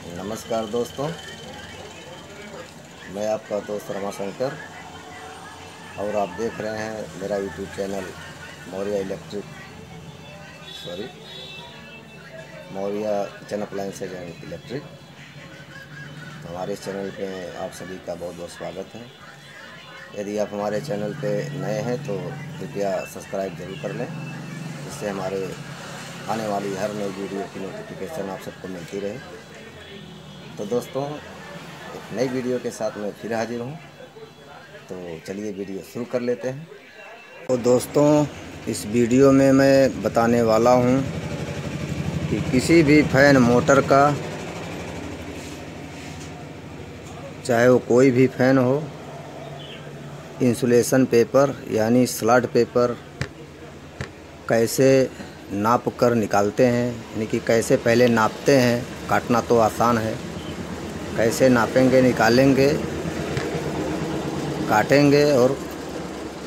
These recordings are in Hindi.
नमस्कार दोस्तों, मैं आपका दोस्त रमाशंकर और आप देख रहे हैं मेरा YouTube channel Maurya kitchen appliances and electric. हमारे इस चैनल पे आप सभी का बहुत बहुत स्वागत है। यदि आप हमारे चैनल पे नए हैं तो कृपया सब्सक्राइब जरूर कर लें, जिससे हमारे आने वाली हर नई वीडियो की नोटिफिकेशन आप सबको मिलती रहे। तो दोस्तों, एक नई वीडियो के साथ मैं फिर हाजिर हूँ, तो चलिए वीडियो शुरू कर लेते हैं। तो दोस्तों, इस वीडियो में मैं बताने वाला हूँ कि किसी भी फैन मोटर का, चाहे वो कोई भी फैन हो, इंसुलेशन पेपर यानी स्लॉट पेपर कैसे नाप कर निकालते हैं, यानी कि कैसे पहले नापते हैं। काटना तो आसान है, कैसे नापेंगे, निकालेंगे, काटेंगे और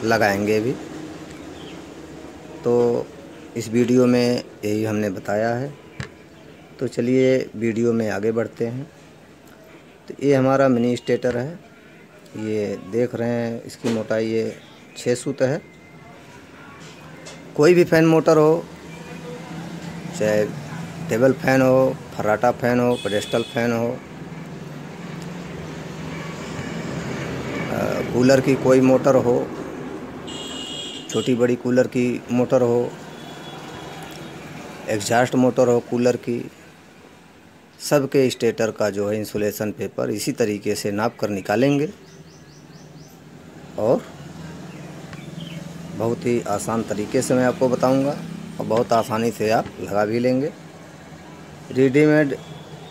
लगाएंगे भी। तो इस वीडियो में यही हमने बताया है। तो चलिए वीडियो में आगे बढ़ते हैं। तो ये हमारा मिनी स्टेटर है, ये देख रहे हैं। इसकी मोटाई ये 6 सूत है। कोई भी फैन मोटर हो, चाहे टेबल फैन हो, फर्राटा फैन हो, पेडेस्टल फैन हो, कूलर की कोई मोटर हो, छोटी बड़ी कूलर की मोटर हो, एग्जॉस्ट मोटर हो कूलर की, सबके स्टेटर का जो है इंसुलेशन पेपर इसी तरीके से नाप कर निकालेंगे और बहुत ही आसान तरीके से मैं आपको बताऊंगा और बहुत आसानी से आप लगा भी लेंगे। Readymade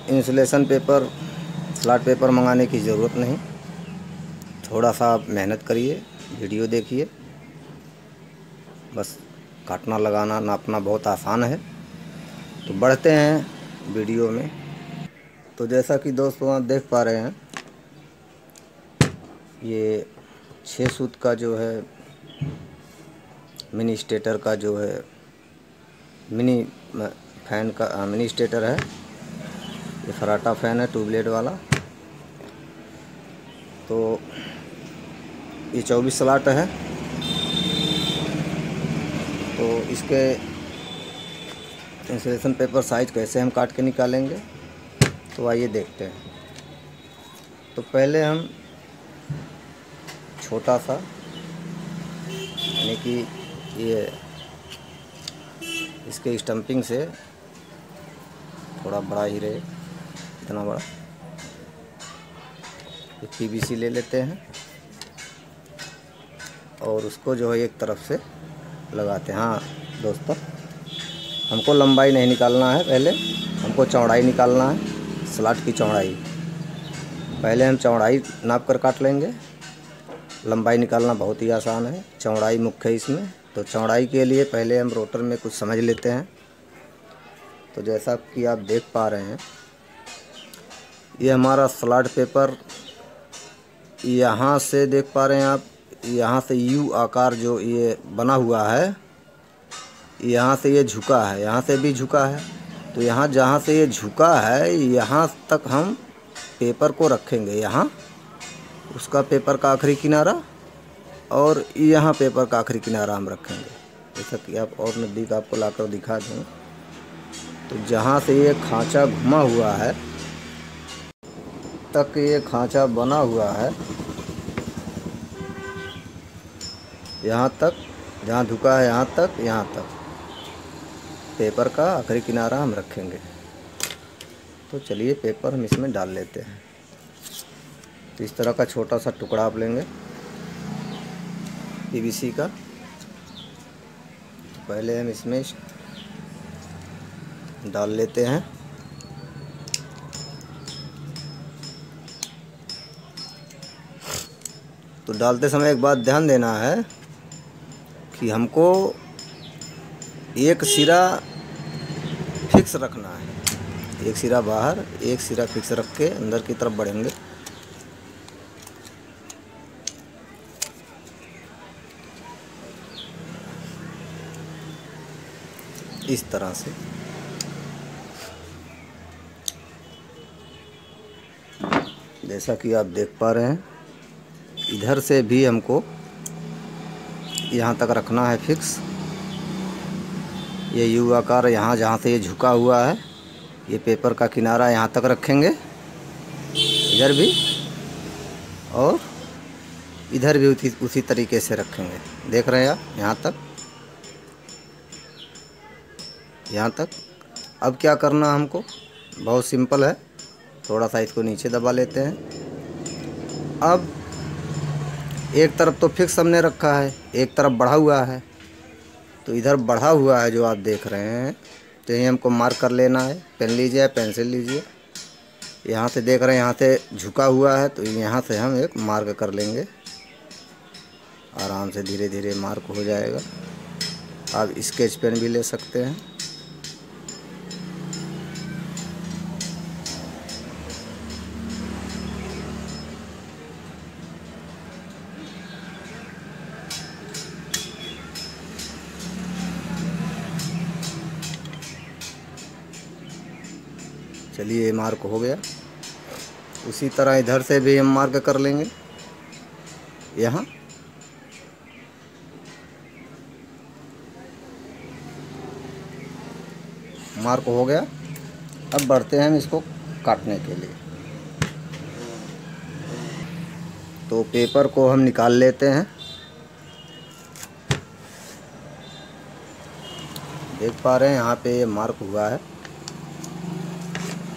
insulation paper, slot paper मंगाने की ज़रूरत नहीं। थोड़ा सा आप मेहनत करिए, वीडियो देखिए, बस काटना, लगाना, नापना बहुत आसान है। तो बढ़ते हैं वीडियो में। तो जैसा कि दोस्तों आप देख पा रहे हैं, ये 6 सूत का जो है मिनी स्टेटर का जो है मिनी फैन का मिनी स्टेटर है। ये फर्राटा फैन है, ट्यूबलेट वाला। तो ये 24 स्लॉट है। तो इसके इंसुलेशन पेपर साइज कैसे हम काट के निकालेंगे, तो आइए देखते हैं। तो पहले हम छोटा सा, यानी कि ये इसके स्टम्पिंग से थोड़ा बड़ा ही रहे, इतना बड़ा, एक पीवीसी ले लेते हैं और उसको जो है एक तरफ से लगाते हैं। हाँ दोस्तों, हमको लंबाई नहीं निकालना है, पहले हमको चौड़ाई निकालना है, स्लॉट की चौड़ाई। पहले हम चौड़ाई नाप कर काट लेंगे। लंबाई निकालना बहुत ही आसान है, चौड़ाई मुख्य है इसमें। तो चौड़ाई के लिए पहले हम रोटर में कुछ समझ लेते हैं। तो जैसा कि आप देख पा रहे हैं, ये हमारा स्लॉट पेपर यहाँ से देख पा रहे हैं आप, यहाँ से यू आकार जो ये बना हुआ है, यहाँ से ये झुका है, यहाँ से भी झुका है। तो यहाँ जहाँ से ये झुका है, यहाँ तक हम पेपर को रखेंगे। यहाँ उसका पेपर का आखिरी किनारा और यहाँ पेपर का आखिरी किनारा हम रखेंगे। जैसा कि आप और नज़दीक आपको लाकर दिखा दूँ, तो जहाँ से ये खांचा घुमा हुआ है तक ये खांचा बना हुआ है, यहाँ तक, जहाँ झुका है यहाँ तक पेपर का आखिरी किनारा हम रखेंगे। तो चलिए पेपर हम इसमें डाल लेते हैं। तो इस तरह का छोटा सा टुकड़ा आप लेंगे पीवीसी का। तो पहले हम इसमें डाल लेते हैं। तो डालते समय एक बात ध्यान देना है कि हमको एक सिरा फिक्स रखना है, एक सिरा बाहर, एक सिरा फिक्स रख के अंदर की तरफ बढ़ेंगे। इस तरह से जैसा कि आप देख पा रहे हैं, इधर से भी हमको यहाँ तक रखना है फिक्स। ये यू आकार यहाँ जहाँ से ये झुका हुआ है, ये पेपर का किनारा यहाँ तक रखेंगे, इधर भी और इधर भी उसी तरीके से रखेंगे। देख रहे हैं आप, यहाँ तक। अब क्या करना हमको, बहुत सिंपल है। थोड़ा सा इसको नीचे दबा लेते हैं। अब एक तरफ तो फिक्स हमने रखा है, एक तरफ बढ़ा हुआ है, तो इधर बढ़ा हुआ है जो आप देख रहे हैं, तो ये हमको मार्क कर लेना है। पेन लीजिए, पेंसिल लीजिए। यहाँ से देख रहे हैं, यहाँ से झुका हुआ है, तो यहाँ से हम एक मार्क कर लेंगे। आराम से धीरे धीरे मार्क हो जाएगा। आप स्केच पेन भी ले सकते हैं। चलिए, ये मार्क हो गया। उसी तरह इधर से भी हम मार्क कर लेंगे। यहाँ मार्क हो गया। अब बढ़ते हैं हम इसको काटने के लिए। तो पेपर को हम निकाल लेते हैं। देख पा रहे हैं यहाँ पे ये मार्क हुआ है,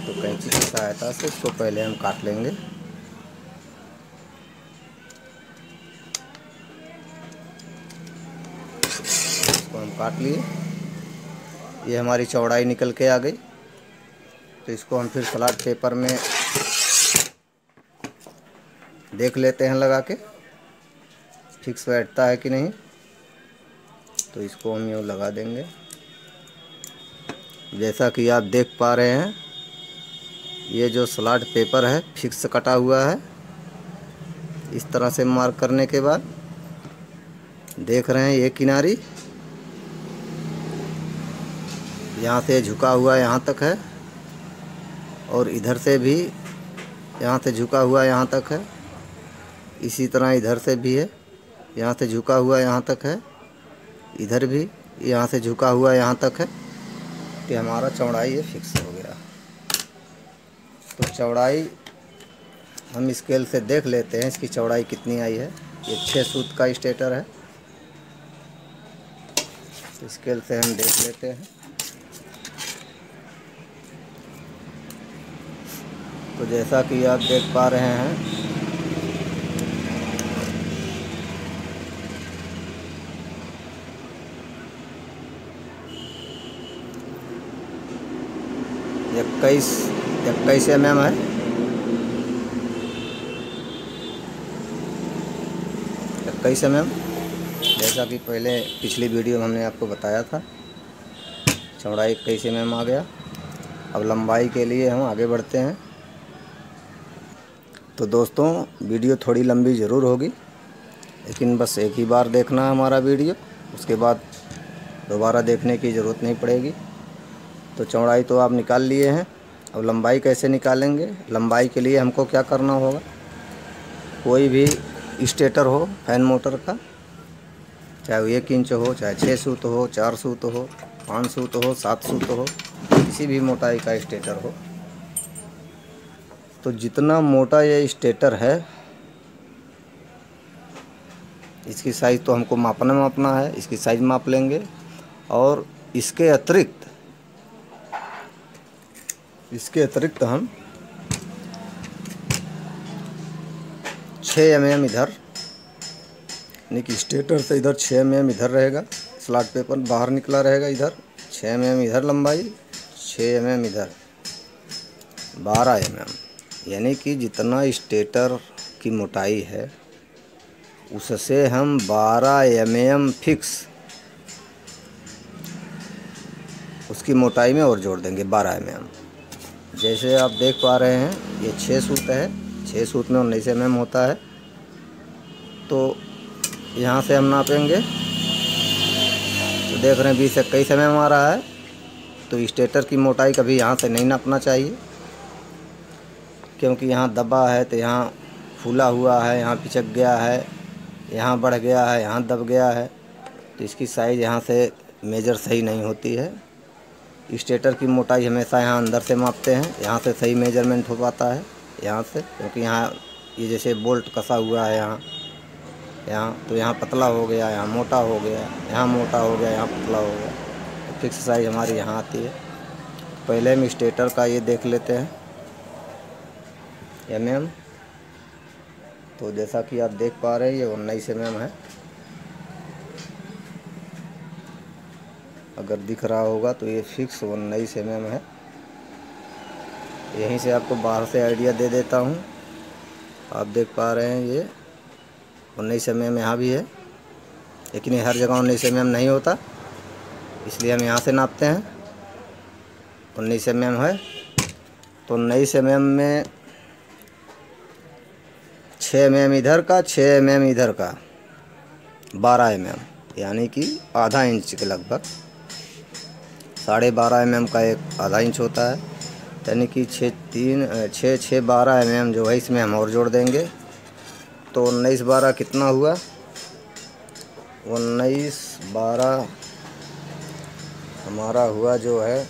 तो कैंची की सहायता से इसको पहले हम काट लेंगे। इसको हम काट लिए। ये हमारी चौड़ाई निकल के आ गई। तो इसको हम फिर सलाद पेपर में देख लेते हैं लगा के, फिक्स बैठता है कि नहीं। तो इसको हम यूँ लगा देंगे। जैसा कि आप देख पा रहे हैं, ये जो सलाद पेपर है फिक्स कटा हुआ है। इस तरह से मार्क करने के बाद देख रहे हैं, ये किनारी यहाँ से झुका हुआ यहाँ तक है, और इधर से भी यहाँ से झुका हुआ यहाँ तक है। इसी तरह इधर से भी है, यहाँ से झुका हुआ यहाँ तक है, इधर भी यहाँ से झुका हुआ यहाँ तक है। कि हमारा चौड़ाई ये फिक्स हो गया। तो चौड़ाई हम स्केल से देख लेते हैं, इसकी चौड़ाई कितनी आई है। ये 6 सूत का स्टेटर है। तो स्केल से हम देख लेते हैं। तो जैसा कि आप देख पा रहे हैं, इक्कीस mm है। 21 mm, जैसा कि पहले पिछली वीडियो में हमने आपको बताया था। चौड़ाई 21 mm आ गया। अब लंबाई के लिए हम आगे बढ़ते हैं। तो दोस्तों, वीडियो थोड़ी लंबी ज़रूर होगी, लेकिन बस एक ही बार देखना है हमारा वीडियो, उसके बाद दोबारा देखने की ज़रूरत नहीं पड़ेगी। तो चौड़ाई तो आप निकाल लिए हैं। अब लंबाई कैसे निकालेंगे? लंबाई के लिए हमको क्या करना होगा, कोई भी स्टेटर हो फैन मोटर का, चाहे वो 1 इंच हो, चाहे 6 सूत हो, 4 सूत हो, 5 सूत हो, 7 सूत हो, किसी भी मोटाई का स्टेटर हो, तो जितना मोटा ये स्टेटर है, इसकी साइज़ तो हमको मापना है। इसकी साइज़ माप लेंगे, और इसके अतिरिक्त हम 6 mm इधर, यानी कि स्टेटर से इधर 6 mm इधर रहेगा, स्लॉट पेपर बाहर निकला रहेगा। इधर 6 mm इधर लंबाई, 6 mm इधर, 12 mm, यानी कि जितना स्टेटर की मोटाई है उससे हम 12 mm फिक्स उसकी मोटाई में और जोड़ देंगे, 12 mm। जैसे आप देख पा रहे हैं, ये 6 सूत है, 6 सूत में 19 mm होता है। तो यहाँ से हम नापेंगे, तो देख रहे हैं 20-21 mm आ रहा है। तो स्टेटर की मोटाई कभी यहाँ से नहीं नापना चाहिए, क्योंकि यहाँ दबा है तो यहाँ फूला हुआ है, यहाँ पिचक गया है, यहाँ बढ़ गया है, यहाँ दब गया है, तो इसकी साइज़ यहाँ से मेजर सही नहीं होती है। स्टेटर की मोटाई हमेशा यहाँ अंदर से मापते हैं, यहाँ से सही मेजरमेंट हो पाता है यहाँ से, क्योंकि यहाँ ये जैसे बोल्ट कसा हुआ है यहाँ तो यहाँ पतला हो गया, यहाँ मोटा हो गया, यहाँ मोटा हो गया, यहाँ पतला हो गया, तो फिक्स साइज़ हमारी यहाँ आती है। पहले हम स्टेटर का ये देख लेते हैं mm। तो जैसा कि आप देख पा रहे हैं ये 19 mm है, अगर दिख रहा होगा तो ये फिक्स 19 mm है। यहीं से आपको बाहर से आइडिया दे देता हूँ, आप देख पा रहे हैं ये 19 mm यहाँ भी है, लेकिन ये हर जगह 19 mm नहीं होता, इसलिए हम यहाँ से नापते हैं। 19 mm है, तो 19 mm में 6 mm इधर का, 6 mm इधर का, 12 mm, यानी कि आधा इंच के लगभग। 12.5 mm का एक आधा इंच होता है, यानी कि 6 12 mm जो है इसमें हम और जोड़ देंगे, तो 19 12 कितना हुआ? 19 12 हमारा हुआ जो है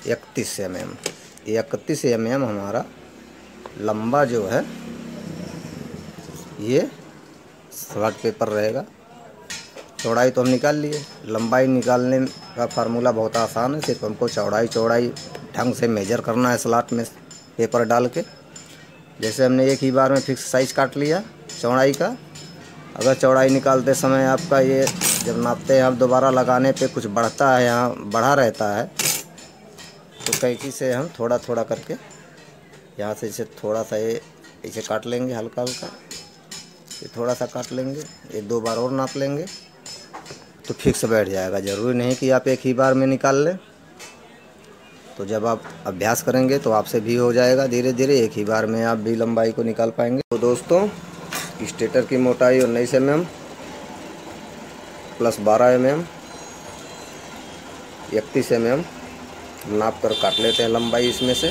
31 mm। 31 mm हमारा लंबा जो है ये स्लॉट पेपर रहेगा। चौड़ाई तो हम निकाल लिए, लंबाई निकालने का फार्मूला बहुत आसान है, सिर्फ हमको चौड़ाई ढंग से मेजर करना है स्लॉट में पेपर डाल के। जैसे हमने एक ही बार में फिक्स साइज काट लिया चौड़ाई का। अगर चौड़ाई निकालते समय आपका ये जब नापते हैं आप दोबारा लगाने पे कुछ बढ़ता है, यहाँ बढ़ा रहता है, तो कैंची से हम थोड़ा थोड़ा करके यहाँ से इसे थोड़ा सा ये इसे काट लेंगे, हल्का हल्का ये थोड़ा सा काट लेंगे, 1-2 बार और नाप लेंगे तो फिक्स बैठ जाएगा। ज़रूरी नहीं कि आप एक ही बार में निकाल लें, तो जब आप अभ्यास करेंगे तो आपसे भी हो जाएगा धीरे धीरे, एक ही बार में आप भी लंबाई को निकाल पाएंगे। तो दोस्तों स्टेटर की मोटाई 19 mm प्लस 12 mm 31 mm नाप कर काट लेते हैं लंबाई इसमें से।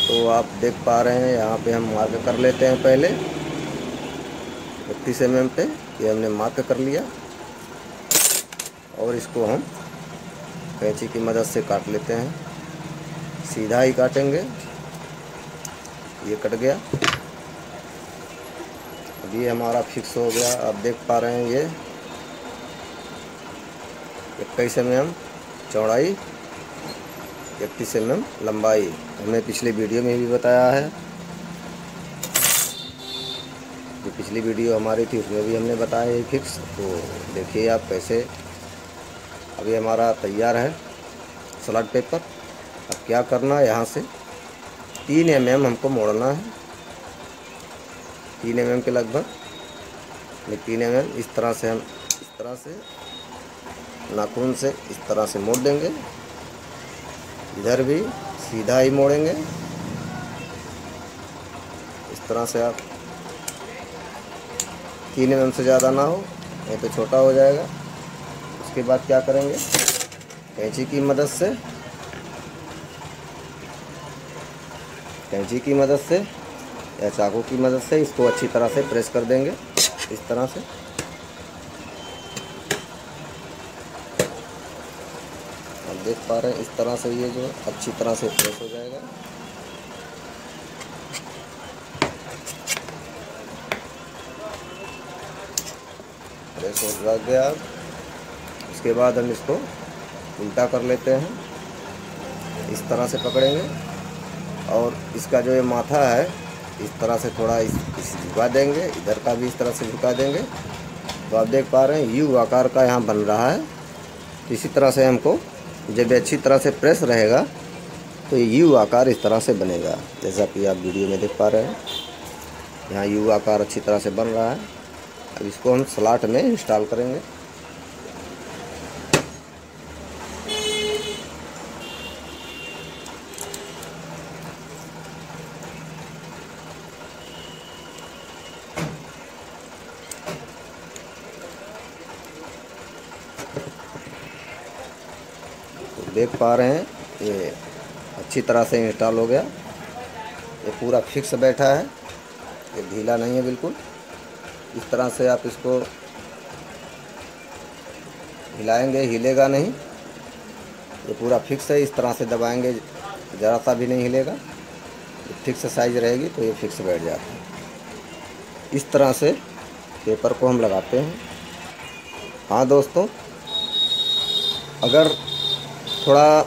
तो आप देख पा रहे हैं यहाँ पे हम मार्क कर लेते हैं पहले 31 mm पे, ये हमने मार्क कर लिया और इसको हम कैंची की मदद से काट लेते हैं। सीधा ही काटेंगे, ये कट गया। अब ये हमारा फिक्स हो गया। आप देख पा रहे हैं ये 21 mm चौड़ाई, 31 mm लंबाई, हमने पिछले वीडियो में भी बताया है। जो पिछली वीडियो हमारी थी उसमें भी हमने बताया है फिक्स। तो देखिए आप कैसे अभी हमारा तैयार है स्लॉट पेपर। अब क्या करना है, यहाँ से 3 mm हमको मोड़ना है, 3 mm के लगभग, 3 mm इस तरह से हम इस तरह से नाखून से इस तरह से मोड़ देंगे। इधर भी सीधा ही मोड़ेंगे इस तरह से। आप 3 mm से ज़्यादा ना हो, नहीं तो छोटा हो जाएगा। उसके बाद क्या करेंगे, कैंची की मदद से या चाकू की मदद से इसको अच्छी तरह से प्रेस कर देंगे इस तरह से। आप देख पा रहे हैं इस तरह से ये जो अच्छी तरह से प्रेस हो जाएगा। प्रेस हो गया। उसके बाद हम इसको उल्टा कर लेते हैं, इस तरह से पकड़ेंगे और इसका जो ये माथा है इस तरह से थोड़ा इस झुका देंगे, इधर का भी इस तरह से झुका देंगे। तो आप देख पा रहे हैं यू आकार का यहाँ बन रहा है। तो इसी तरह से हमको जब अच्छी तरह से प्रेस रहेगा तो ये यू आकार इस तरह से बनेगा, जैसा कि आप वीडियो में देख पा रहे हैं। यहाँ यू आकार अच्छी तरह से बन रहा है। अब इसको हम स्लॉट में इंस्टॉल करेंगे। देख पा रहे हैं ये अच्छी तरह से इंस्टॉल हो गया। ये पूरा फिक्स बैठा है, ये ढीला नहीं है बिल्कुल। इस तरह से आप इसको हिलाएंगे, हिलेगा नहीं। ये पूरा फिक्स है, इस तरह से दबाएंगे ज़रा सा भी नहीं हिलेगा। फिक्स साइज रहेगी तो ये फिक्स बैठ जाता है। इस तरह से पेपर को हम लगाते हैं। हाँ दोस्तों, अगर थोड़ा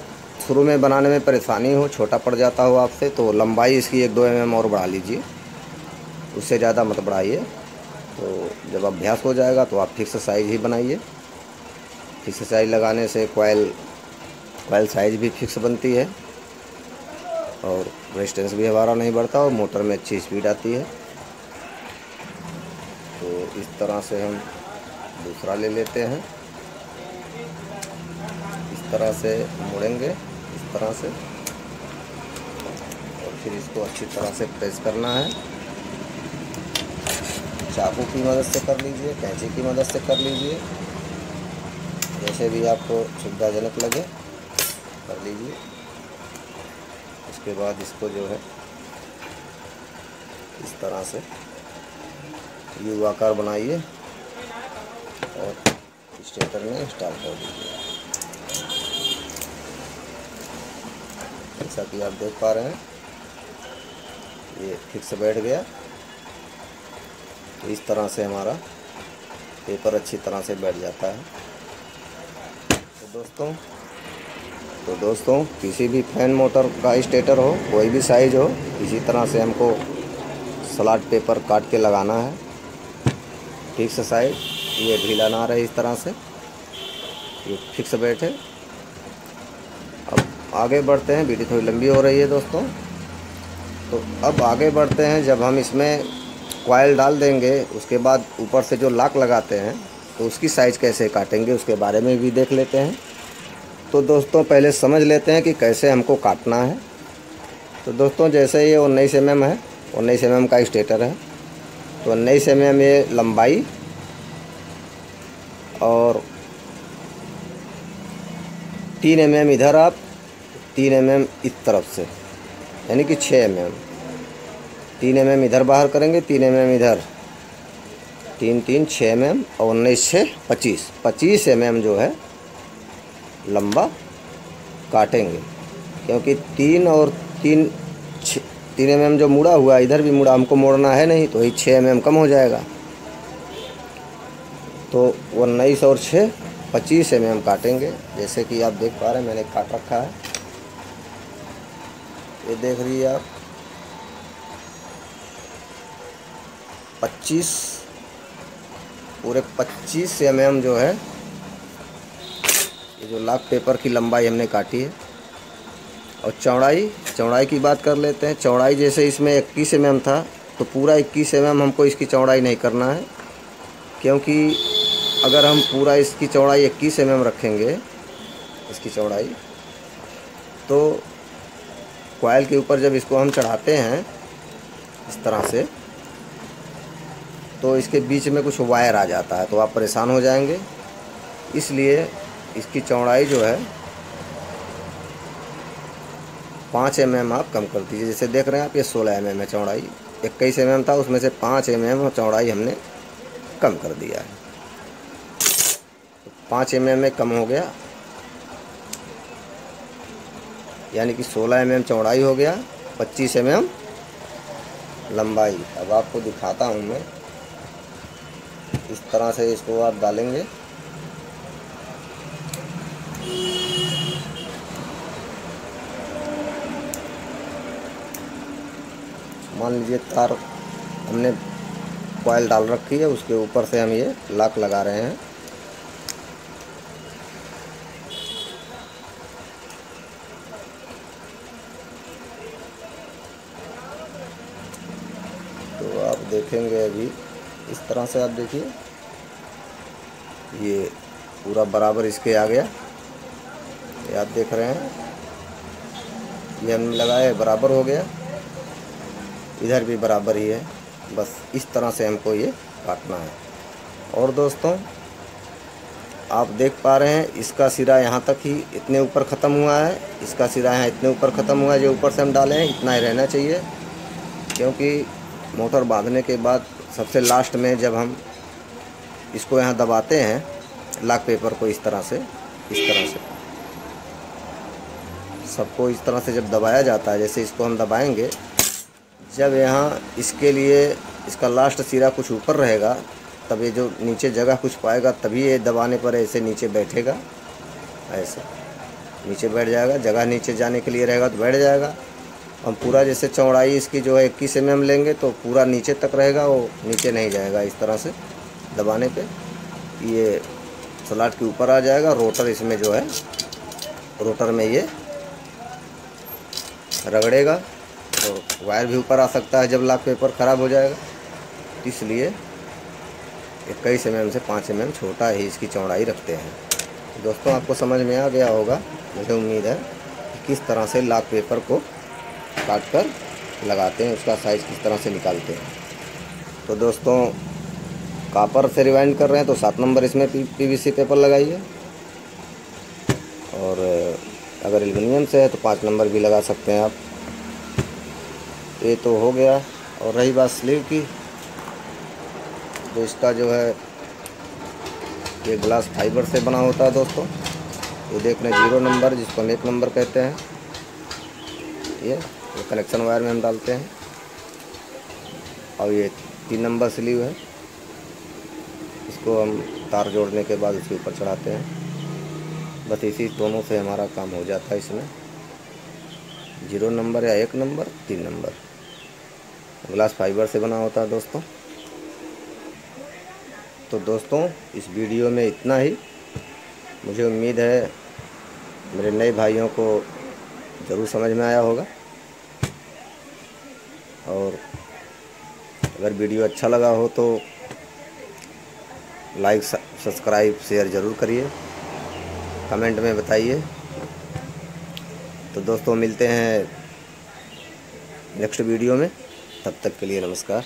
शुरू में बनाने में परेशानी हो, छोटा पड़ जाता हो आपसे, तो लंबाई इसकी 1-2 mm और बढ़ा लीजिए, उससे ज़्यादा मत बढ़ाइए। तो जब अभ्यास हो जाएगा तो आप फिक्स साइज़ ही बनाइए। फिक्स साइज़ लगाने से कॉइल साइज़ भी फिक्स बनती है और रेजिस्टेंस भी हमारा नहीं बढ़ता और मोटर में अच्छी स्पीड आती है। तो इस तरह से हम दूसरा ले लेते हैं। इस तरह से मोड़ेंगे, इस तरह से, और फिर इसको अच्छी तरह से प्रेस करना है। चाकू की मदद से कर लीजिए, कैंची की मदद से कर लीजिए, जैसे भी आपको सुविधाजनक लगे कर लीजिए। उसके बाद इसको जो है इस तरह से यू आकार बनाइए और स्टेटर में इंस्टॉल कर दीजिए। जैसा कि आप देख पा रहे हैं ये फिक्स बैठ गया। तो इस तरह से हमारा पेपर अच्छी तरह से बैठ जाता है। तो दोस्तों किसी भी फैन मोटर का स्टेटर हो, कोई भी साइज़ हो, इसी तरह से हमको स्लॉट पेपर काट के लगाना है। फिक्स साइड, ये ढीला ना रहे, इस तरह से ये फिक्स बैठे। अब आगे बढ़ते हैं, वीडियो थोड़ी लंबी हो रही है दोस्तों। तो अब आगे बढ़ते हैं, जब हम इसमें कॉइल डाल देंगे उसके बाद ऊपर से जो लॉक लगाते हैं तो उसकी साइज़ कैसे काटेंगे उसके बारे में भी देख लेते हैं। तो दोस्तों पहले समझ लेते हैं कि कैसे हमको काटना है। तो दोस्तों जैसे ये 19 mm है, 19 mm का स्टेटर है, तो 19 mm ये लंबाई और 3 mm इधर, आप 3 mm इस तरफ से, यानी कि 6 mm। 3 mm इधर बाहर करेंगे, 3 mm इधर, 3 6 mm और 19 6 25 mm जो है लंबा काटेंगे। क्योंकि 3 और 3 mm जो मुड़ा हुआ, इधर भी मुड़ा, हमको मोड़ना है नहीं, तो ये 6 mm कम हो जाएगा। तो 19 और 6 25 mm काटेंगे। जैसे कि आप देख पा रहे हैं मैंने काट रखा है, ये देख रही है आप। 25 पूरे 25 mm जो है, ये जो लॉक पेपर की लंबाई हमने काटी है। और चौड़ाई की बात कर लेते हैं। चौड़ाई जैसे इसमें 21 mm था, तो पूरा 21 mm हमको इसकी चौड़ाई नहीं करना है। क्योंकि अगर हम पूरा इसकी चौड़ाई 21 mm रखेंगे, इसकी चौड़ाई, तो कॉइल के ऊपर जब इसको हम चढ़ाते हैं इस तरह से, तो इसके बीच में कुछ वायर आ जाता है, तो आप परेशान हो जाएंगे। इसलिए इसकी चौड़ाई जो है 5 mm आप कम कर दीजिए। जैसे देख रहे हैं आप, ये 16 mm है चौड़ाई, 21 mm था, उसमें से 5 mm चौड़ाई हमने कम कर दिया है। 5 mm में कम हो गया, यानी कि 16 mm चौड़ाई हो गया, 25 mm लंबाई। अब आपको दिखाता हूँ मैं, इस तरह से इसको आप डालेंगे। मान लीजिए तार हमने कॉइल डाल रखी है, उसके ऊपर से हम ये लॉक लगा रहे हैं। तो आप देखेंगे अभी इस तरह से, आप देखिए ये पूरा बराबर इसके आ गया, ये आप देख रहे हैं, ये हमने लगाया बराबर हो गया, इधर भी बराबर ही है। बस इस तरह से हमको ये काटना है। और दोस्तों आप देख पा रहे हैं, इसका सिरा यहाँ तक ही इतने ऊपर ख़त्म हुआ है, इसका सिरा यहाँ इतने ऊपर ख़त्म हुआ है। जो ऊपर से हम डाले हैं इतना ही रहना चाहिए। क्योंकि मोटर बांधने के बाद सबसे लास्ट में जब हम इसको यहाँ दबाते हैं लॉक पेपर को इस तरह से सबको इस तरह से जब दबाया जाता है, जैसे इसको हम दबाएंगे, जब यहाँ इसके लिए इसका लास्ट सिरा कुछ ऊपर रहेगा तब ये जो नीचे जगह कुछ पाएगा, तभी ये दबाने पर ऐसे नीचे बैठेगा, ऐसे नीचे बैठ जाएगा। जगह नीचे जाने के लिए रहेगा तो बैठ जाएगा। हम पूरा जैसे चौड़ाई इसकी जो है 21 mm लेंगे तो पूरा नीचे तक रहेगा, वो नीचे नहीं जाएगा। इस तरह से दबाने पे ये स्लॉट के ऊपर आ जाएगा। रोटर इसमें जो है, रोटर में ये रगड़ेगा तो वायर भी ऊपर आ सकता है जब लॉक पेपर ख़राब हो जाएगा। इसलिए 21 mm से 5 mm छोटा ही इसकी चौड़ाई रखते हैं। दोस्तों आपको समझ में आ गया होगा, मुझे उम्मीद है कि किस तरह से लॉक पेपर को काट कर लगाते हैं, उसका साइज़ किस तरह से निकालते हैं। तो दोस्तों कॉपर से रिवाइंड कर रहे हैं तो 7 नंबर इसमें PVC पेपर लगाइए, और अगर एल्युमिनियम से है तो 5 नंबर भी लगा सकते हैं आप। ये तो हो गया। और रही बात स्लीव की, तो इसका जो है ये ग्लास फाइबर से बना होता है दोस्तों। ये देख लें 0 नंबर, जिसको हम 1 नंबर कहते हैं, ये कनेक्शन वायर में हम डालते हैं। और ये 3 नंबर स्लीव है, इसको हम तार जोड़ने के बाद इसके ऊपर चढ़ाते हैं। बस इसी दोनों से हमारा काम हो जाता है। इसमें 0 नंबर या 1 नंबर, 3 नंबर ग्लास फाइबर से बना होता है दोस्तों। तो दोस्तों इस वीडियो में इतना ही। मुझे उम्मीद है मेरे नए भाइयों को ज़रूर समझ में आया होगा, और अगर वीडियो अच्छा लगा हो तो लाइक, सब्सक्राइब, शेयर ज़रूर करिए, कमेंट में बताइए। तो दोस्तों मिलते हैं नेक्स्ट वीडियो में, तब तक के लिए नमस्कार।